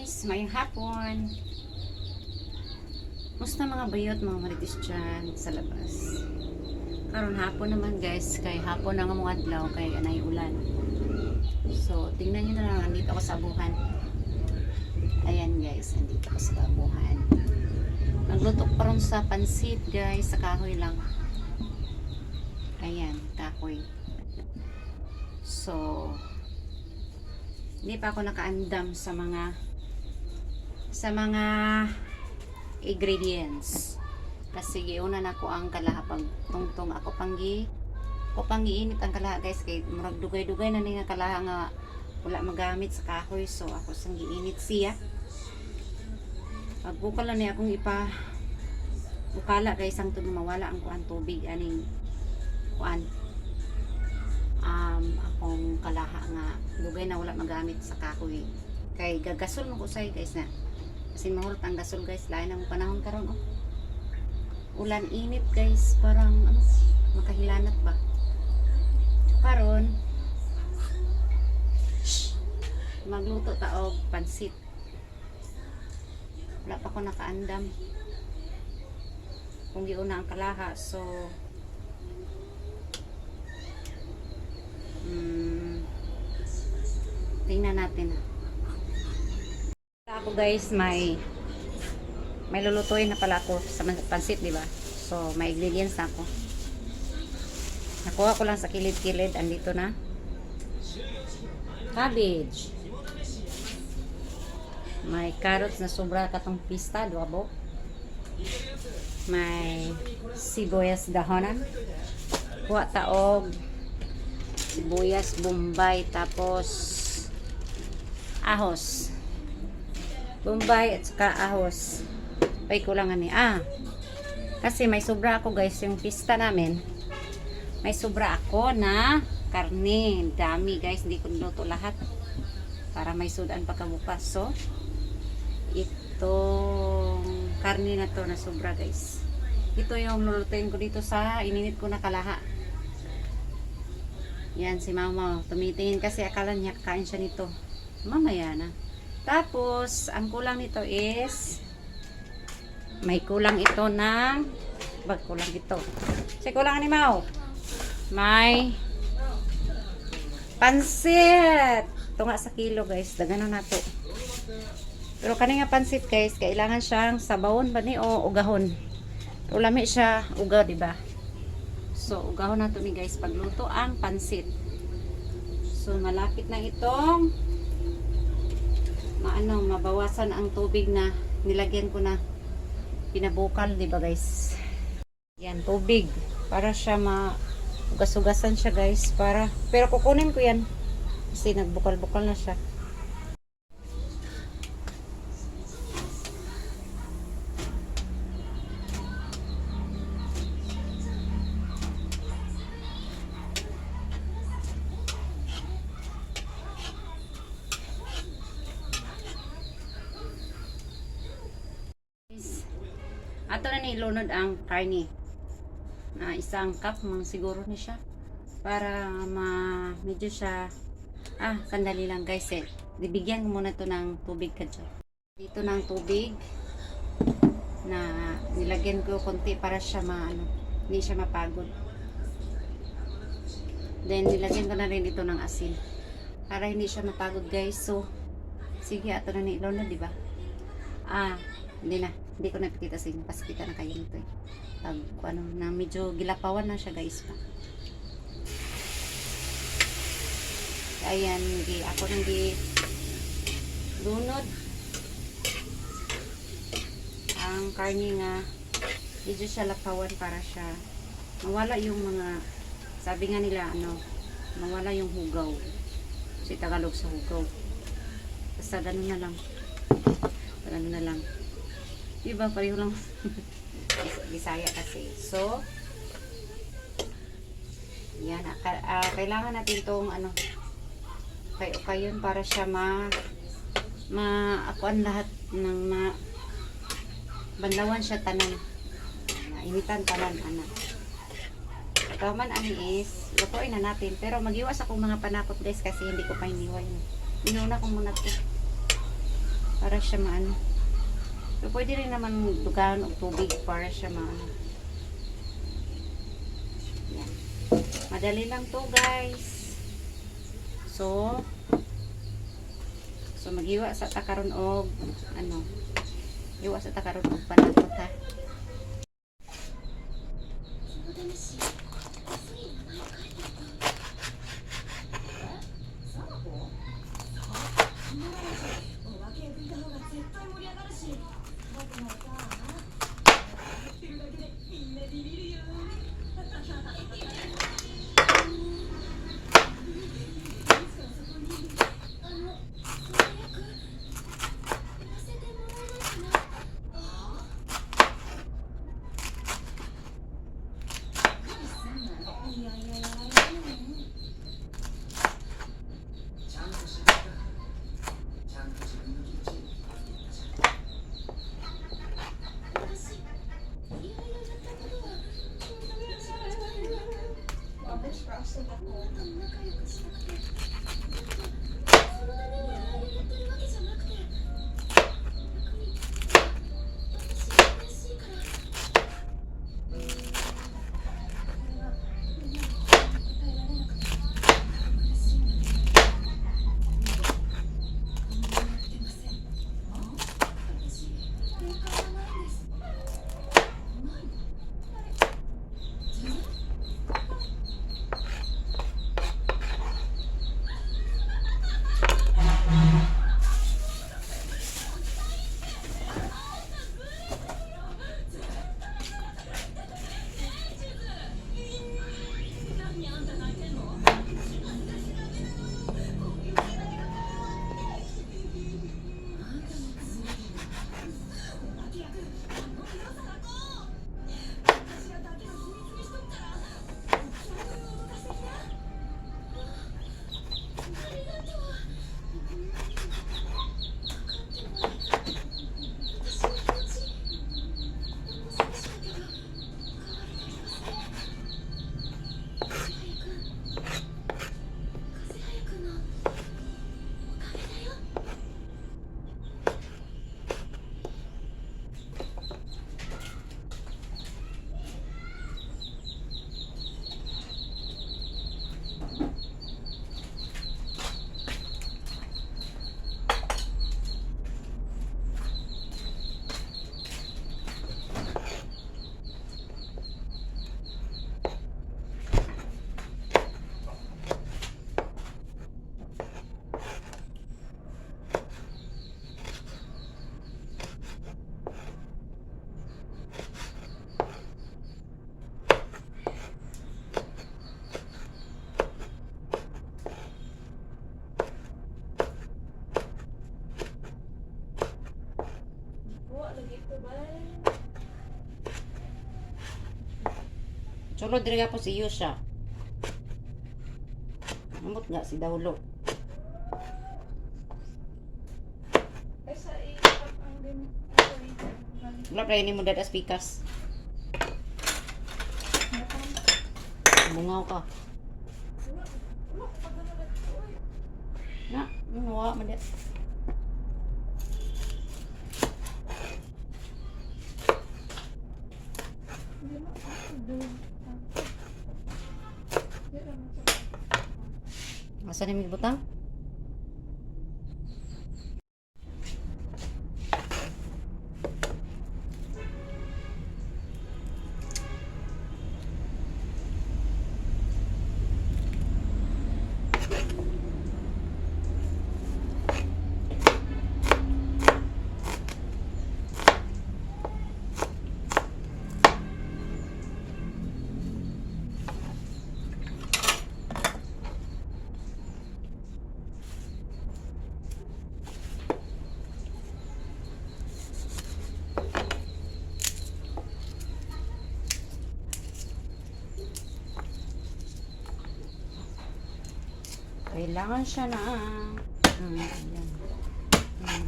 guys, mayang hapon. Musta mga bayot, mga marites dyan sa labas. Karon hapon naman guys, kay hapon na nga mga adlaw, kay anay ulan. So, tingnan nyo na lang, andito ako sa abuhan. Ayan guys, andito ako sa abuhan. Nagluto pa rin sa pansit guys, sa kahoy lang. Ayan, kahoy. So, hindi pa ako nakaandam sa mga ingredients. Kasi giuna na ko ang kalaha pag tungtong ako panggiinit ang kalaha guys, kay murag dugay-dugay na ni nga kalaha nga wala magamit sa kahoy, so ako sang giinit siya. Pagbukal na ni akong bukala guys, ang tunog mawala ang kuan tubig aning kuan akong kalaha nga dugay na wala magamit sa kahoy, kay gagasol mo ko say guys na kasi mahulot ang gasol guys, lain ang panahon karon ulan init guys, parang makahilanat ba karon. Magluto taog pansit, wala pa ko nakaandam kung giuna ang kalaha, so tingnan natin. Ako guys, may lulutuin na pala ako sa pansit, di ba? So may ingredients na ako. Nakuha ko lang sa kilid-kilid, andito na cabbage, may carrots na sobra katong pista, duwabo, may sibuyas dahonan, kuha taog sibuyas bombay, tapos ahos bombay at saka ahos. Pay ko lang ani kasi may sobra ako guys, yung pista namin may sobra ako na karne, dami guys, hindi ko niluto lahat para may sudan pagkabukas. So itong karne na to na sobra guys, ito yung lulutuin ko dito sa ininit ko na kalaha. Yan si mama tumitingin kasi akala niya kakain siya nito, mamaya na. Tapos ang kulang nito is may kulang ito ng kulang ito kasi kulang ni Mau, may pansit ito nga sa kilo guys, dagano na to. Pero kani nga pansit guys, kailangan siyang sabawon ba ni o ugahon, ulami siya uga, diba? So ugahon na to ni guys pagluto ang pansit. So malapit na itong mabawasan ang tubig na nilagyan ko na pinabukal, diba guys? Yan, tubig para siya ugas-ugasan siya guys, pero kukunin ko yan kasi nagbukal-bukal na siya. Ato na ni ilunod ang karne na isang cup mga siguro ni siya para medyo siya sandali lang guys bibigyan ko muna to ng tubig kadyo. Dito ng tubig na nilagyan ko konti para siya hindi siya mapagod. Then nilagyan ko na rin ito ng asin para hindi siya mapagod guys. So sige, ato na ni ilunod, diba? Hindi ko napikita sa inyo kasi kita na kayo nito pag na medyo gilapawan na siya guys pa. Ayan, ako nang lunod ang karne nga medyo siya lapawan para siya mawala yung mga, sabi nga nila mawala yung hugaw, si Tagalog sa hugaw. Basta ganun na lang diba, pareho lang Bisaya kasi. So yan, kailangan natin itong kayo para siya akuan lahat ng banlawan siya tanan, mainitan tanan Taman ani is lutuin na natin, pero magiwas akong mga panakot guys kasi hindi ko pa iniwan. Inuna ko muna ito para siya maano. So, pwede rin naman dugahan o tubig para siya maano. Yan. Madali lang to guys. So magiwa sa takaron og ano, iwa sa takaron og panakot ha. Sulod diri po si Yusha. Amot nga si Dawlo. Wala pa ni mo dadas pikas. Bungaw ka. Na, nuwa madet. Asa ni butang? Kailangan siya na ayan. Ayan.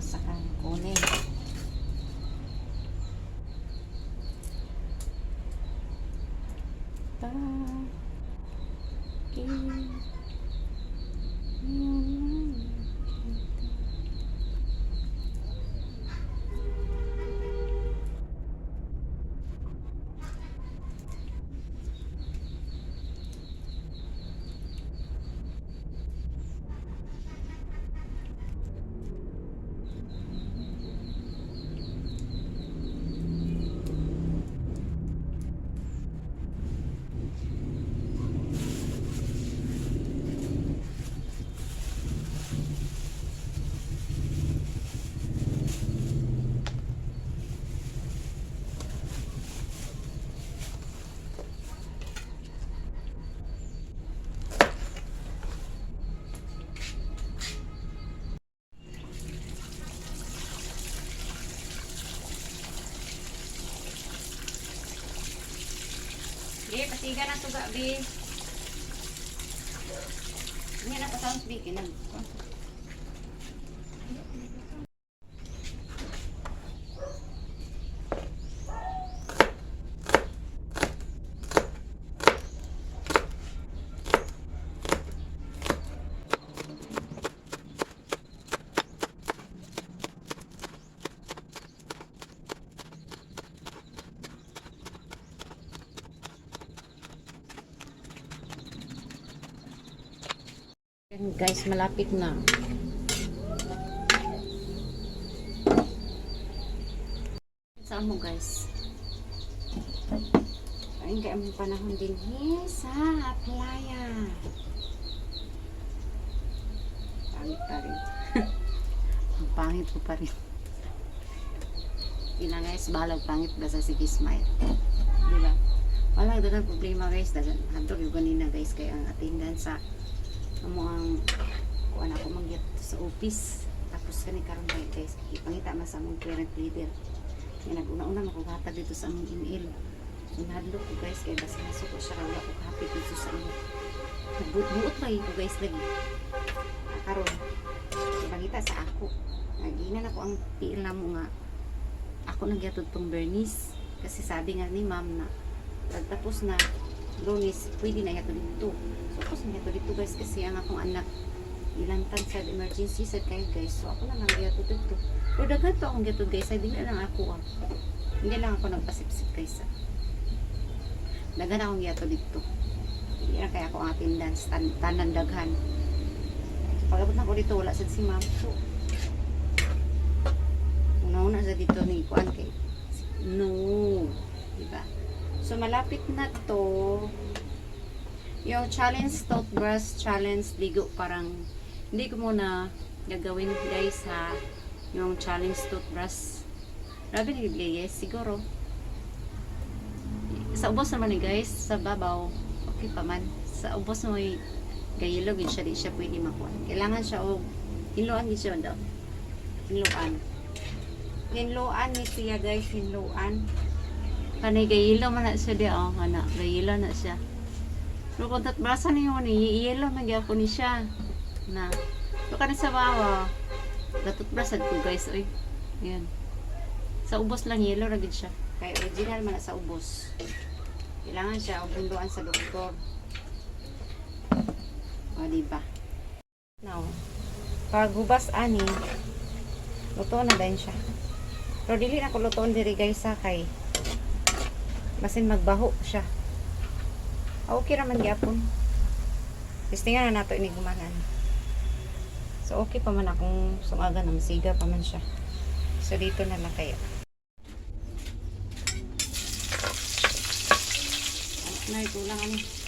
Saka kunin. Bi, pasiga na suga, Bi. Hindi na pa sounds, Bi. Kinag. Yan guys, malapit na. Saan mo guys? Ayun kaya may panahon din sa playa. Pangit pa rin. Ang pangit ko pa rin. Yun na guys, balag pangit ba sa sige smile. Diba? Wala, dagang problema guys. Dagang handog yung ganina guys. Kaya ang attendance sa amo ang kuan ako mangyat sa office tapos kani karon guys ipangita man sa among parent leader nga nag-una-una makughatag dito sa among email so nahadlok ko guys kay basta nasok ko siya wala ko happy dito sa among nagbuot pa ko guys lagi karon ipangita sa ako naginan ako ang PL namo nga ako nagyatod tong Bernice kasi sabi nga ni ma'am na pagtapos na Lunes, pwede na yato dito. So, ako na yato dito guys kasi ang akong anak ilantan sa emergency sa kayo guys. So, ako na lang yato dito. Pero dagat pa akong yato guys. Hindi na lang ako Hindi lang ako nagpasipsip guys. Dagan akong yato dito. Hindi na kaya ako ang attendance. Tanan daghan. So, pag-abot na ko dito, wala sad si ma'am. So, una-una sa dito ni Kuan kay no. Diba? So, malapit na to. Yung challenge toothbrush challenge ligo parang hindi ko muna gagawin guys ha. Yung challenge toothbrush. Grabe na guys. Siguro. Sa ubos naman guys. Sa babaw. Okay pa man. Sa ubos mo gayilog yun siya. Di siya pwede makuha. Kailangan siya o hinluan din siya daw. Hinluan. Hinluan ni siya guys. Hinluan. Kanay gayilo man na siya di oh, kana gayilo na siya. Pero kung tatbrasa niyo ni yelo na gyapon ni siya. Na. So kanay sa bawa. Gatutbrasad ko guys oy. Ayan. Sa ubos lang yelo ra gid siya. Kay original man na sa ubos. Kailangan siya og bunduan sa doktor. O di ba? Now, pag hubas ani luto na din siya. Pero dili na ko lutoon diri guys sa kay basin magbaho siya. Okay raman gyapon. Testingan na nato ini gumanan. So okay pa man akong sungagan na masiga pa man siya. So dito na lang kaya. Ay, kulang ano.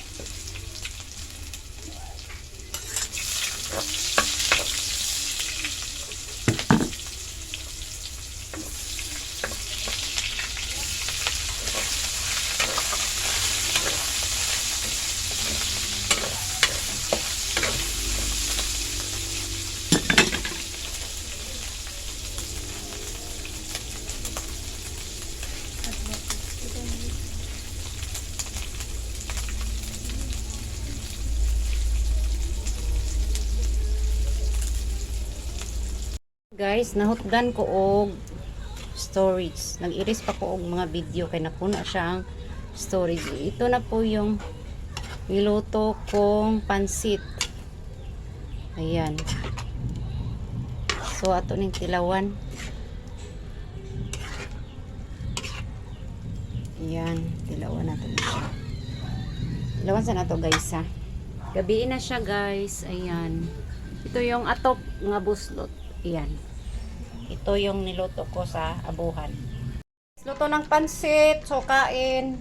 Guys, nahutdan ko og storage. Nag-iris pa ko og mga video kay napuno siya ang storage. Ito na po yung niluto kong pansit. Ayan. So ato ning tilawan. Ayan, tilawan nato siya. Tilawan sa nato guys ha. Gabi na siya guys. Ayan. Ito yung atop nga buslot. Ayan. Ito yung niluto ko sa abuhan. Luto ng pansit. So, kain.